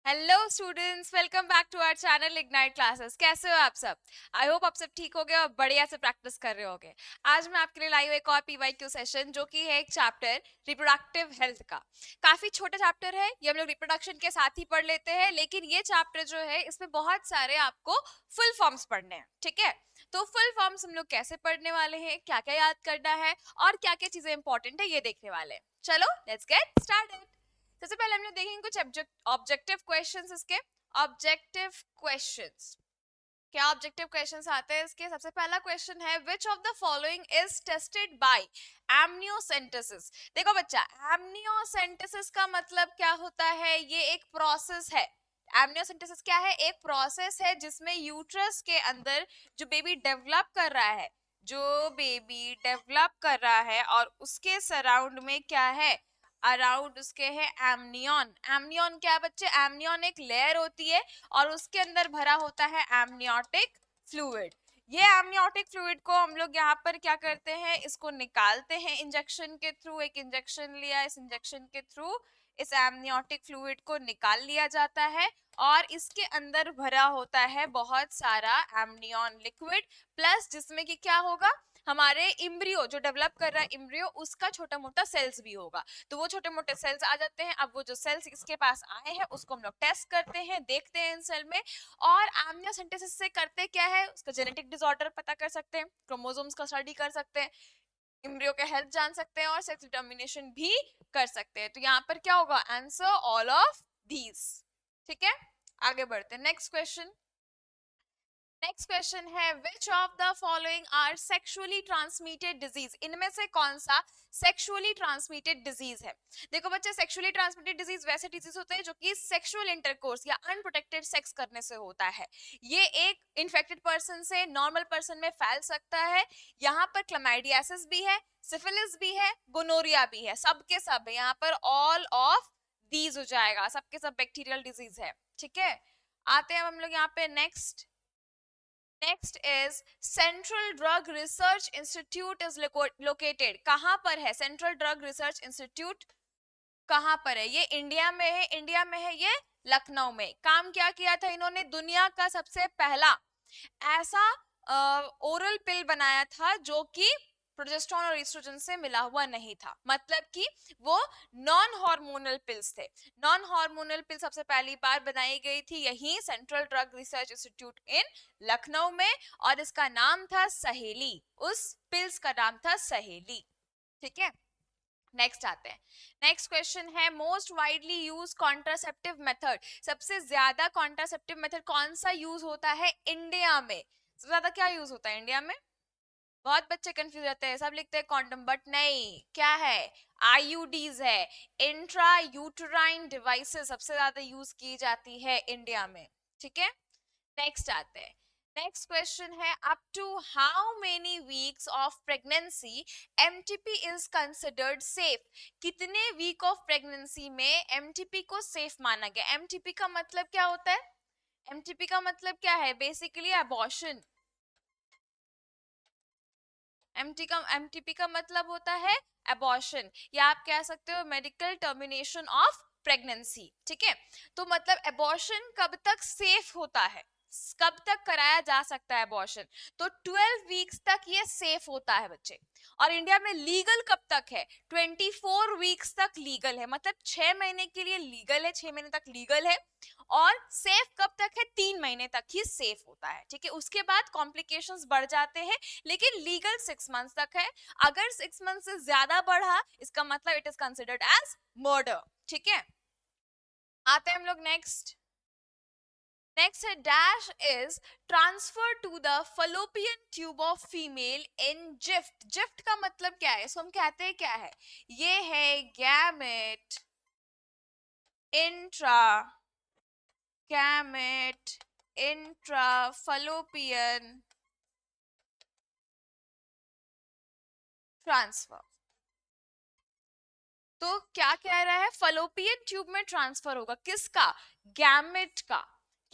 Hello students, welcome back to our channel Ignite Classes. कैसे हो आप सब? आई होप आप सब ठीक हो गए और बढ़िया से प्रैक्टिस कर रहे होगे। आज मैं आपके लिए लाई हूँ एक और पीवाईक्यू सेशन, जो कि है एक चैप्टर रिप्रोडक्टिव हेल्थ का। काफी छोटा चैप्टर है, ये हम लोग रिप्रोडक्शन के साथ ही पढ़ लेते हैं, लेकिन ये चैप्टर जो है इसमें बहुत सारे आपको फुल फॉर्म्स पढ़ने हैं। ठीक है, तो फुल फॉर्म्स हम लोग कैसे पढ़ने वाले हैं, क्या क्या याद करना है और क्या क्या चीजें इंपॉर्टेंट है, ये देखने वाले हैं। चलो लेट्स गेट स्टार्टेड। सबसे पहले हम लोग देखेंगे कुछ ऑब्जेक्टिव क्वेश्चंस। इसके ऑब्जेक्टिव क्वेश्चंस, क्या ऑब्जेक्टिव क्वेश्चंस आते हैं इसके? सबसे पहला क्वेश्चन है, which of the following is tested by amniocentesis. देखो बच्चा, एमनियोसेंटेसिस का मतलब क्या होता है? ये एक प्रोसेस है। एमनियोसेंटेसिस क्या है? एक प्रोसेस है जिसमें यूट्रस के अंदर जो बेबी डेवलप कर रहा है, और उसके सराउंड में क्या है? अराउंड उसके है एमनियन। एमनियन क्या है बच्चे? एमनियन एक लेयर होती है और उसके अंदर भरा होता है एमनियोटिक फ्लूइड। ये एमनियोटिक फ्लूइड को हम लोग यहाँ पर क्या करते हैं? इसको निकालते हैं इंजेक्शन के थ्रू। एक इंजेक्शन लिया, इस इंजेक्शन के थ्रू इस एमनियोटिक फ्लूइड को निकाल लिया जाता है और इसके अंदर भरा होता है बहुत सारा एमनियन लिक्विड, प्लस जिसमें कि क्या होगा? हमारे इम्ब्रियो जो डेवलप कर रहा है इम्ब्रियो, उसका छोटा मोटा सेल्स भी होगा। तो वो छोटे मोटे सेल्स आ जाते हैं। अब वो जो सेल्स इसके पास आए हैं उसको हम लोग टेस्ट करते हैं, देखते हैं इन सेल में। और एमनियोसेंटेसिस से करते क्या है? उसका जेनेटिक डिसऑर्डर पता कर सकते हैं, क्रोमोसोम्स का स्टडी कर सकते हैं, इम्ब्रियो के हेल्थ जान सकते हैं और सेक्स डिटर्मिनेशन भी कर सकते हैं। तो यहाँ पर क्या होगा? Answer all of these. ठीक है, आगे बढ़ते हैं। Next question. नेक्स्ट क्वेश्चन है, which of the following are sexually transmitted disease. इनमें से कौन सा सेक्सुअली ट्रांसमिटेड डिजीज है? देखो बच्चे, सेक्सुअली ट्रांसमिटेड डिजीज वैसे डिजीज होते हैं जो कि सेक्सुअल इंटरकोर्स या अनप्रोटेक्टेड सेक्स करने से होता है। ये एक इन्फेक्टेड पर्सन से नॉर्मल पर्सन में फैल सकता है। यहाँ पर क्लमाइडियासिस भी है, सिफिलिस भी है, गोनोरिया भी है, सबके सब है। यहाँ पर ऑल ऑफ दीज हो जाएगा, सबके सब बैक्टीरियल डिजीज है। ठीक है, आते हैं हम लोग यहाँ पे next. Next is central drug research institute is located. कहां पर है सेंट्रल ड्रग रिसर्च इंस्टीट्यूट? कहां पर है ये? इंडिया में है। इंडिया में है ये लखनऊ में। काम क्या किया था इन्होंने? दुनिया का सबसे पहला ऐसा ओरल पिल बनाया था जो कि प्रोजेस्टेरोन और ईस्ट्रोजन से मिला हुआ नहीं था। मतलब कि वो नॉन हार्मोनल पिल्स थे। नॉन हार्मोनल पिल सबसे पहली बार बनाई गई थी यहीं सेंट्रल ड्रग रिसर्च इंस्टीट्यूट इन लखनऊ में, और इसका नाम था सहेली। उस पिल्स का नाम था सहेली। ठीक है, नेक्स्ट आते हैं। नेक्स्ट क्वेश्चन है, most widely use contraceptive method. सबसे ज्यादा कॉन्ट्रासेप्टिव मेथड कौन सा यूज होता है इंडिया में? सबसे ज्यादा क्या यूज होता है इंडिया में? बहुत बच्चे कंफ्यूज रहते हैं, सब लिखते हैं कॉन्डम, बट नहीं, क्या है? आईयूडीज है। इंट्रा यूटराइन डिवाइसेस सबसे ज्यादा यूज की जाती है इंडिया में। ठीक है, नेक्स्ट आते हैं। नेक्स्ट क्वेश्चन है, up to how many weeks of pregnancy MTP is considered safe. कितने वीक ऑफ प्रेगनेंसी में एमटीपी को सेफ माना गया? एमटीपी का मतलब क्या होता है? एमटीपी का मतलब क्या है? Basically abortion. एमटीपी का मतलब होता है अबॉर्शन, या आप कह सकते हो मेडिकल टर्मिनेशन ऑफ प्रेगनेंसी। ठीक है, तो मतलब अबॉर्शन कब तक सेफ होता है, कब तक कराया जा सकता है अबॉर्शन? तो 12 वीक्स तक ये सेफ होता है बच्चे। और इंडिया में लीगल कब तक है? 24 वीक्स तक लीगल है, मतलब 6 महीने के लिए लीगल है, 6 महीने तक लीगल है। और सेफ कब तक है? 3 महीने तक ही सेफ होता है। ठीक है, उसके बाद कॉम्प्लिकेशंस बढ़ जाते हैं, लेकिन लीगल 6 मंथ्स तक है। अगर 6 मंथ से ज्यादा बढ़ा, इसका मतलब it is considered as murder. ठीक है, आते हैं हम लोग नेक्स्ट। नेक्स्ट है, dash is transfer to the fallopian tube of female in GIFT. GIFT का मतलब क्या है? इसको हम कहते हैं क्या है? ये है gamete intra, gamete intra Fallopian transfer. तो क्या कह रहा है? फलोपियन ट्यूब में ट्रांसफर होगा, किसका? गैमेट का।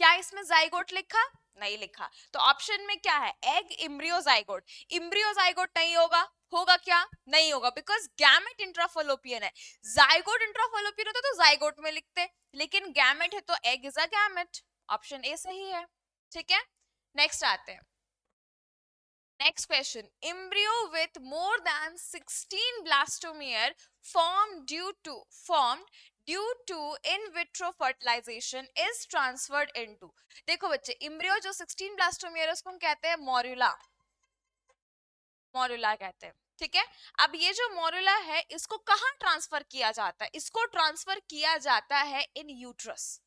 क्या इसमें जाइगोट लिखा? नहीं लिखा। तो ऑप्शन में क्या है? Egg embryo zygote. Embryo zygote नहीं होगा, होगा क्या? नहीं होगा, बिकॉज गैमेट इंट्राफलोपियन है। जाइगोट इंट्राफलोपियन होता तो जाइगोट में लिखते, लेकिन गैमेट है तो egg is a gamete. Option A सही है। ठीक है, नेक्स्ट आते हैं। Next question, embryo with more than 16 blastomere formed due to in vitro fertilization is transferred into। देखो बच्चे, embryo जो 16 blastomere है उसको हम कहते हैं मोरुला, मोरुला कहते हैं। ठीक है, अब ये जो मोरुला है इसको कहाँ ट्रांसफर किया जाता है? इसको ट्रांसफर किया जाता है इन यूट्रस,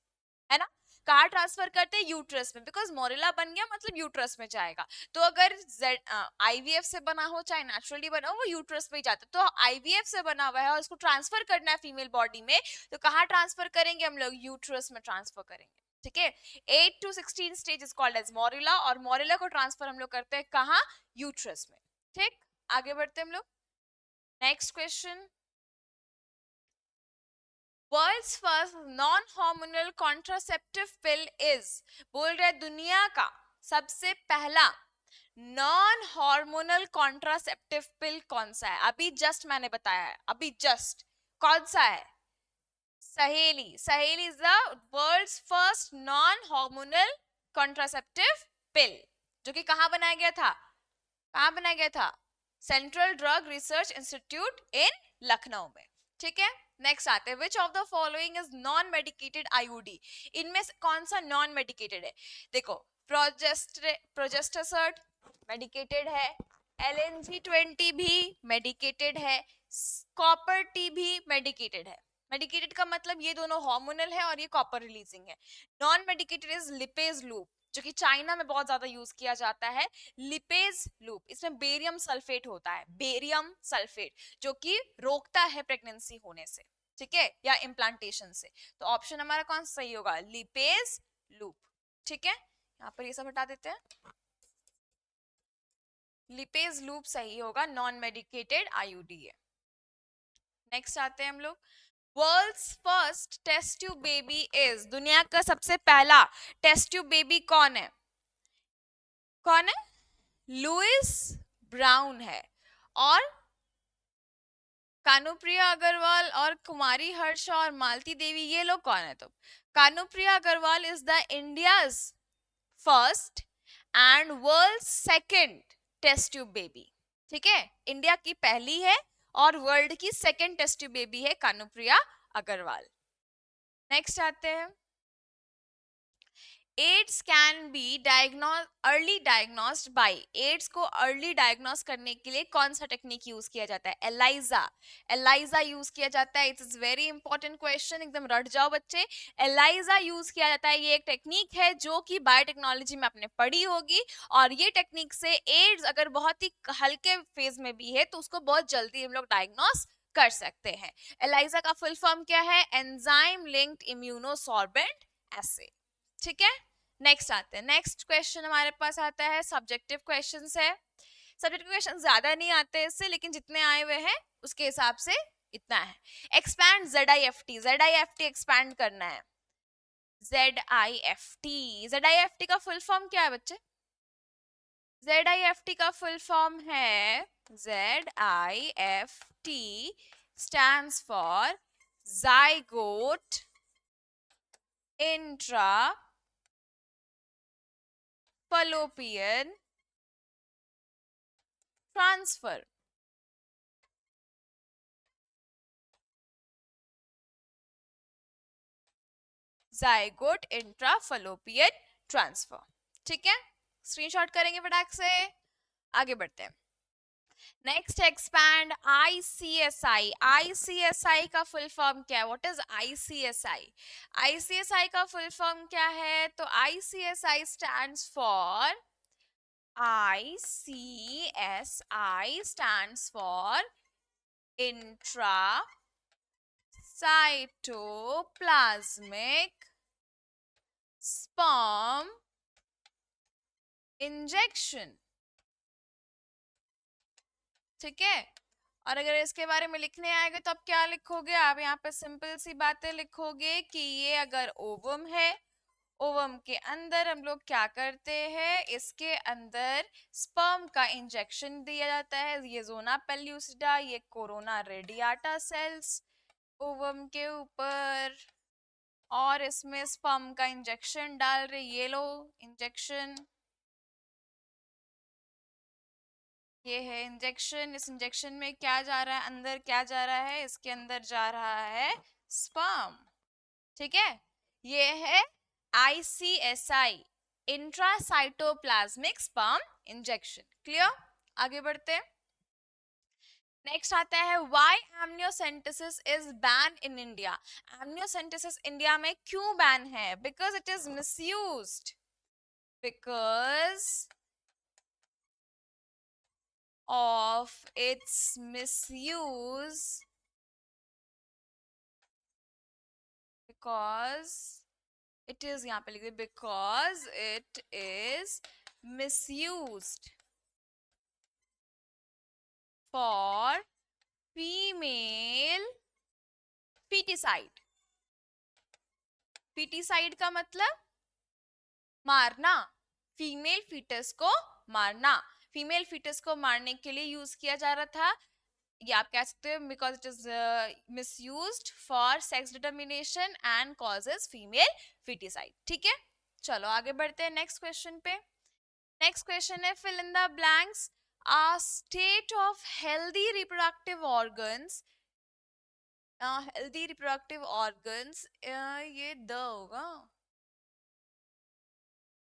है ना। कहाँ ट्रांसफर करते हैं? यूट्रस में, बिकॉज मोरेला बन गया मतलब यूट्रस में जाएगा। तो अगर आईवीएफ से बना हो चाहे नेचुरली बना हो, वो यूट्रस में ही जाता है। तो आईवीएफ से बना हुआ है और उसको ट्रांसफर करना है फीमेल बॉडी में, तो कहाँ ट्रांसफर करेंगे हम लोग? यूट्रस में ट्रांसफर करेंगे। ठीक है, 8 to 16 stage is called as morula, और मोरेला को ट्रांसफर हम लोग करते हैं कहाँ? यूट्रस में। ठीक, आगे बढ़ते हम लोग। Next question, world's first non hormonal contraceptive pill is. बोल रहे दुनिया का सबसे पहला नॉन हार्मोनल कॉन्ट्रासेप्टिव पिल कौन सा है? अभी जस्ट मैंने बताया है, अभी जस्ट। कौन सा है? Saheli. Saheli is the world's first non hormonal contraceptive pill, जो कि कहां बनाया गया था? कहां बनाया गया था? सेंट्रल ड्रग रिसर्च इंस्टीट्यूट इन लखनऊ में। ठीक है, नेक्स्ट आते हैं, विच of the following is non medicated IUD. इनमें से कौन सा नॉन मेडिकेटेड है? देखो, प्रोजेस्टेसर्ट मेडिकेटेड है, LNG-20 भी मेडिकेटेड है, कॉपर टी भी मेडिकेटेड है। मेडिकेटेड का मतलब ये दोनों हार्मोनल है और ये कॉपर रिलीजिंग है। Non medicated is lipase loop, जो कि चाइना में बहुत ज्यादा यूज किया जाता है। लिपेज लूप, इसमें बेरियम सल्फेट होता है, बेरियम सल्फेट, जो कि रोकता है प्रेगनेंसी होने से, ठीक है, या इम्प्लांटेशन से। तो ऑप्शन हमारा कौन सा सही होगा? Lipase loop. ठीक है, यहाँ पर ये सब हटा देते हैं, लिपेज लूप सही होगा, नॉन मेडिकेटेड आईयूडी है। नेक्स्ट आते हैं हम लोग, world's first test tube baby is. दुनिया का सबसे पहला टेस्ट ट्यूब बेबी कौन है? कौन है? लुइस ब्राउन है। और कानुप्रिया अग्रवाल और कुमारी हर्ष और मालती देवी, ये लोग कौन है? तो Kanupriya Agarwal is the India's first and world second test tube baby. ठीक है, इंडिया की पहली है और वर्ल्ड की सेकंड टेस्ट ट्यूब बेबी है कानुप्रिया अग्रवाल। नेक्स्ट आते हैं, AIDS can be early diagnosed by. AIDS को अर्ली डायग्नोस करने के लिए कौन सा टेक्निक यूज किया जाता है? एलाइजा। एलाइजा यूज किया जाता है। इट्स वेरी इंपॉर्टेंट क्वेश्चन, एकदम रट जाओ बच्चे। एलाइजा यूज किया जाता है, ये एक टेक्निक है जो कि बायोटेक्नोलॉजी में आपने पढ़ी होगी, और ये टेक्निक से एड्स अगर बहुत ही हल्के फेज में भी है तो उसको बहुत जल्दी हम लोग डायग्नोस कर सकते हैं। एलाइजा का फुल फॉर्म क्या है? एंजाइम लिंक्ड इम्यूनोसॉर्बेंट एसे। ठीक है, नेक्स्ट आते हैं। नेक्स्ट क्वेश्चन हमारे पास आता है, सब्जेक्टिव क्वेश्चंस है। सब्जेक्टिव क्वेश्चन ज्यादा नहीं आते इससे, लेकिन जितने आए हुए हैं उसके हिसाब से इतना है। Expand ZIFT। ZIFT एक्सपैंड करना है। ZIFT, ZIFT का फुल फॉर्म क्या है बच्चे? ZIFT का फुल फॉर्म है, ZIFT stands for zygote intra fallopian transfer। zygote intrafallopian transfer। ठीक है, स्क्रीनशॉट करेंगे फटाक से, आगे बढ़ते हैं। Next, expand ICSI। ICSI का फुल फॉर्म क्या है? What is ICSI? ICSI का फुल फॉर्म क्या है? तो ICSI stands for intracytoplasmic sperm injection। ठीक है, और अगर इसके बारे में लिखने आएगा तो आप क्या लिखोगे? आप यहाँ पे सिंपल सी बातें लिखोगे कि ये अगर ओवम है, ओवम के अंदर हम लोग क्या करते हैं, इसके अंदर स्पर्म का इंजेक्शन दिया जाता है, ये जोना पेल्यूसिडा, ये कोरोना रेडियाटा सेल्स ओवम के ऊपर, और इसमें स्पर्म का इंजेक्शन डाल रहे, ये लो इंजेक्शन, ये है इंजेक्शन। इस इंजेक्शन में क्या जा रहा है, अंदर क्या जा रहा है, इसके अंदर जा रहा है स्पर्म, ठीक है। ये है ICSI, intracytoplasmic sperm injection. Clear, आगे बढ़ते हैं। नेक्स्ट आता है why amniocentesis is ban in India. Amniocentesis India में क्यों बैन है, because it is misused, because of its misuse, because it is, यहाँ पे लिख दे, because it is misused for female feticide। feticide का मतलब मारना, फीमेल फीटस को मारना, फीमेल फीटस को मारने के लिए यूज किया जा रहा था, ये आप कह सकते हो, because it is misused for sex determination and causes female foeticide. ठीक है, चलो आगे बढ़ते हैं नेक्स्ट क्वेश्चन पे। नेक्स्ट क्वेश्चन है fill in the blanks. A state of healthy reproductive organs, healthy reproductive organs, ये द होगा,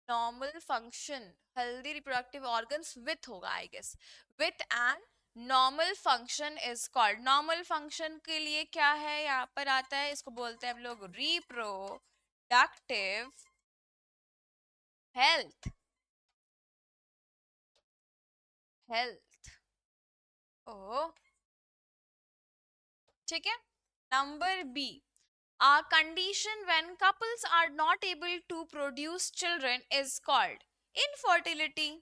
normal function, healthy reproductive organs with होगा I guess, with and normal function is called। normal function के लिए क्या है, यहाँ पर आता है, इसको बोलते हैं हम लोग reproductive health, health। ओ ठीक है, number B, a condition when couples are not able to produce children is called infertility।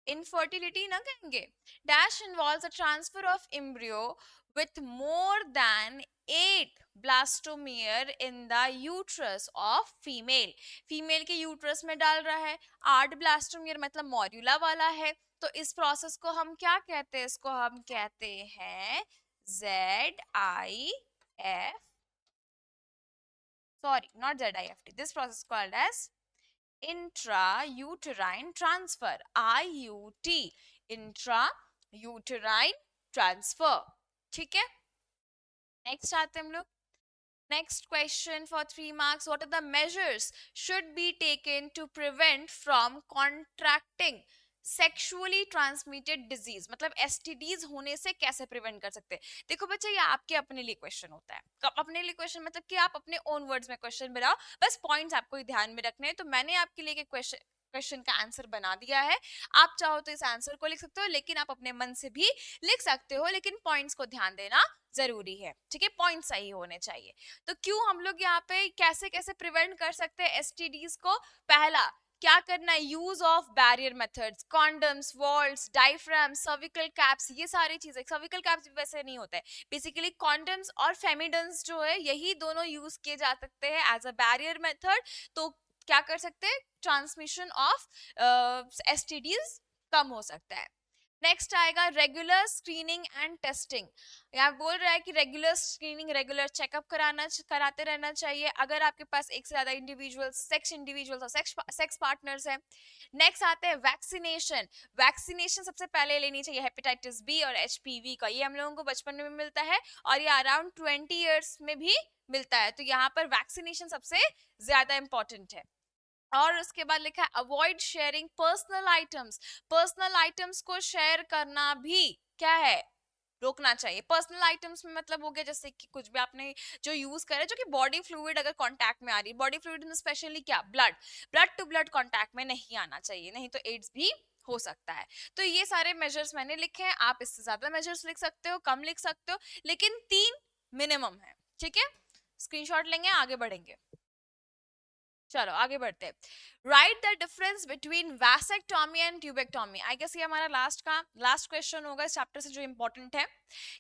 infertility ना कहेंगे। dash involves a transfer of embryo with more than 8 blastomere in the uterus of female। Female के uterus में डाल रहा है, 8 blastomere मतलब मॉड्यूला वाला है, तो इस प्रोसेस को हम क्या कहते हैं, इसको हम कहते हैं ZIF, sorry not ZIFT, this process called as intrauterine transfer, IUT, intrauterine transfer। ठीक है, नेक्स्ट आते हैं हम लोग। Next question for 3 marks. What are the measures should be taken to prevent from contracting sexually transmitted disease, मतलब STDs होने से कैसे प्रिवेंट कर सकते हैं। देखो बच्चे, ये आपके अपने लिए क्वेश्चन होता है, अपने लिए क्वेश्चन मतलब कि आप अपने ओन वर्ड्स में क्वेश्चन बनाओ, बस पॉइंट्स आपको ही ध्यान में रखने हैं। तो मैंने आपके लिए क्वेश्चन का आंसर बना दिया है, आप चाहो तो इस आंसर को लिख सकते हो, लेकिन आप अपने मन से भी लिख सकते हो, लेकिन पॉइंट्स को ध्यान देना जरूरी है, ठीक है, पॉइंट सही होने चाहिए। तो क्यों हम लोग यहाँ पे कैसे कैसे प्रिवेंट कर सकते हैं STDs को। पहला क्या करना है, use of barrier methods, condoms, vaults, diaphragm, cervical caps, ये सारी चीजें, सर्विकल कैप्स भी वैसे नहीं होता है, बेसिकली कॉन्डम्स और फेमिडेंस जो है यही दोनों यूज किए जा सकते हैं एज अ बैरियर मेथड। तो क्या कर सकते हैं, ट्रांसमिशन ऑफ STDs कम हो सकता है। नेक्स्ट आएगा रेगुलर स्क्रीनिंग एंड टेस्टिंग। यहाँ बोल रहा है कि रेगुलर स्क्रीनिंग, रेगुलर चेकअप कराते रहना चाहिए अगर आपके पास एक से ज्यादा इंडिविजुअल्स और सेक्स पार्टनर्स हैं। नेक्स्ट आते हैं वैक्सीनेशन। वैक्सीनेशन सबसे पहले लेनी चाहिए हेपेटाइटिस बी और HPV का, ये हम लोगों को बचपन में मिलता है और ये अराउंड 20 ईयर्स में भी मिलता है, तो यहाँ पर वैक्सीनेशन सबसे ज्यादा इंपॉर्टेंट है। और उसके बाद लिखा है avoid sharing personal items. Personal items को शेयर करना भी क्या है, रोकना चाहिए। पर्सनल आइटम्स में मतलब हो गया जैसे कि कुछ भी आपने जो यूज करे, जो कि बॉडी फ्लूइड अगर कांटेक्ट में आ रही है, बॉडी फ्लूइड में स्पेशली क्या, ब्लड टू ब्लड कांटेक्ट में नहीं आना चाहिए, नहीं तो एड्स भी हो सकता है। तो ये सारे मेजर्स मैंने लिखे हैं, आप इससे ज्यादा मेजर्स लिख सकते हो, कम लिख सकते हो, लेकिन 3 मिनिमम है, ठीक है। स्क्रीनशॉट लेंगे, आगे बढ़ेंगे। चलो आगे बढ़ते हैं. Write the difference between vasectomy and tubectomy. I guess ये हमारा लास्ट क्वेश्चन होगा इस चैप्टर से जो इंपॉर्टेंट है.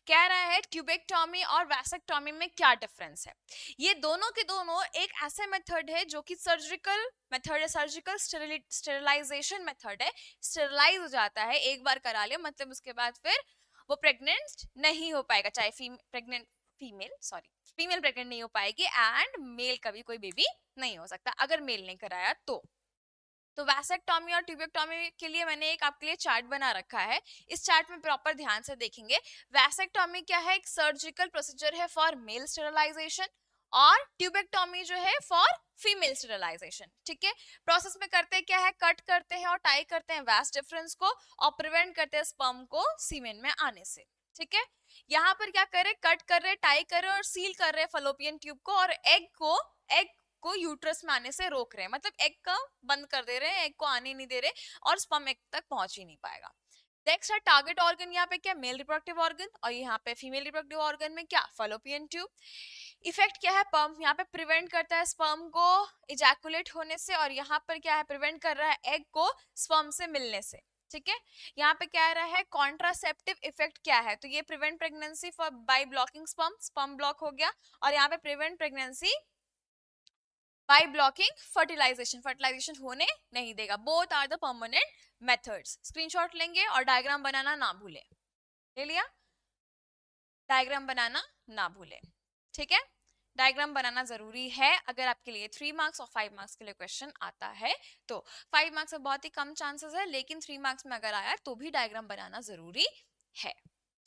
कह रहा है ट्यूबेक्टॉमी और वैसेक्टॉमी में क्या डिफरेंस है. ये दोनों के दोनों एक ऐसे मेथड है जो कि सर्जिकल मेथड है, सर्जिकल स्टेरिलाइजेशन मेथड है. स्टेरिलाइज हो जाता है, एक बार करा ले मतलब उसके बाद फिर वो प्रेग्नेंट नहीं हो पाएगा, चाहे फीमेल प्रेग्नेंट नहीं हो पाएगी एंड मेल कभी कोई बेबी नहीं हो सकता अगर मेल ने कराया तो वैसेक्टॉमी और ट्यूबेक्टॉमी के लिए मैंने एक आपके लिए चार्ट बना रखा है. इस चार्ट में प्रॉपर ध्यान से देखेंगे. वैसेक्टॉमी क्या है, एक सर्जिकल प्रोसीजर है फॉर मेल स्टेरिलाइजेशन और ट्यूबेक्टॉमी जो है फॉर फीमेल स्टेरिलाइजेशन. ठीक है, प्रोसेस में करते क्या है, कट करते हैं और टाई करते हैं वैस डिफरेंस को और प्रिवेंट करते हैं स्पर्म को सीमेन में आने से. ठीक है, यहाँ पर क्या कर रहे, कट कर रहे, टाई कर रहे और सील कर रहे फलोपियन ट्यूब को और एग को यूट्रस में आने से रोक रहे हैं, मतलब एग का बंद कर दे रहे हैं, एग को आने नहीं दे रहे और स्पर्म एग तक पहुंच ही नहीं पाएगा. नेक्स्ट है टारगेट ऑर्गन, यहाँ पे क्या मेल रिप्रोडक्टिव ऑर्गन और यहाँ पे फीमेल रिप्रोडक्टिव ऑर्गन में क्या फलोपियन ट्यूब. इफेक्ट क्या है, पंप यहाँ पे प्रिवेंट करता है स्पर्म को इजैकुलेट होने से और यहाँ पर क्या है, प्रिवेंट कर रहा है एग को स्पर्म से मिलने से. ठीक है, यहाँ पे क्या रहा है, कॉन्ट्रासेप्टिव इफेक्ट क्या है, तो ये prevent pregnancy for by blocking sperm block हो गया और यहाँ पे prevent pregnancy by blocking fertilization होने नहीं देगा. Both are the permanent methods. Screenshot लेंगे और डायग्राम बनाना ना भूले. ले लिया, डायग्राम बनाना ना भूले. ठीक है, डायग्राम बनाना जरूरी है अगर आपके लिए 3 मार्क्स और 5 मार्क्स के लिए क्वेश्चन आता है तो. 5 मार्क्स में बहुत ही कम चांसेस है लेकिन 3 मार्क्स में अगर आया तो भी डायग्राम बनाना जरूरी है.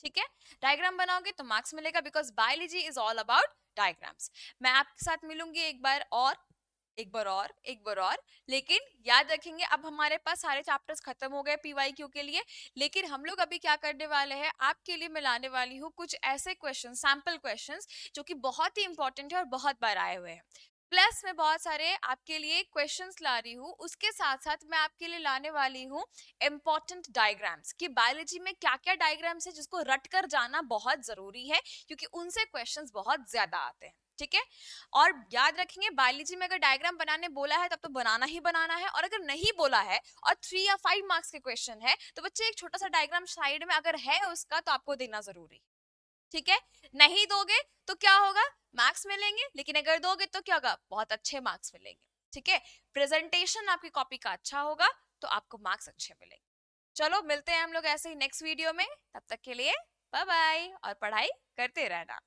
ठीक है, डायग्राम बनाओगे तो मार्क्स मिलेगा because biology is all about diagrams. मैं आपके साथ मिलूंगी एक बार और लेकिन याद रखेंगे अब हमारे पास सारे चैप्टर्स खत्म हो गए PYQ के लिए. लेकिन हम लोग अभी क्या करने वाले हैं, आपके लिए मैं लाने वाली हूँ कुछ ऐसे क्वेश्चन, सैंपल क्वेश्चंस जो कि बहुत ही इंपॉर्टेंट है और बहुत बार आए हुए हैं. प्लस मैं बहुत सारे आपके लिए क्वेश्चंस ला रही हूँ, उसके साथ साथ मैं आपके लिए लाने वाली हूँ इंपॉर्टेंट डायग्राम्स कि बायोलॉजी में क्या क्या डायग्राम्स है जिसको रट कर जाना बहुत जरूरी है क्योंकि उनसे क्वेश्चंस बहुत ज्यादा आते हैं. ठीक है, और याद रखेंगे बायोलॉजी में अगर डायग्राम बनाने बोला है तब तो बनाना ही बनाना है और अगर नहीं बोला है और 3 या 5 मार्क्स के क्वेश्चन है तो बच्चे एक छोटा सा डायग्राम साइड में अगर है उसका तो आपको देना जरूरी. ठीक है, नहीं दोगे तो क्या होगा, मार्क्स मिलेंगे, लेकिन अगर दोगे तो क्या होगा, बहुत अच्छे मार्क्स मिलेंगे. ठीक है, प्रेजेंटेशन आपकी कॉपी का अच्छा होगा तो आपको मार्क्स अच्छे मिलेंगे. चलो मिलते हैं हम लोग ऐसे ही नेक्स्ट वीडियो में, तब तक के लिए बाय बाय और पढ़ाई करते रहना.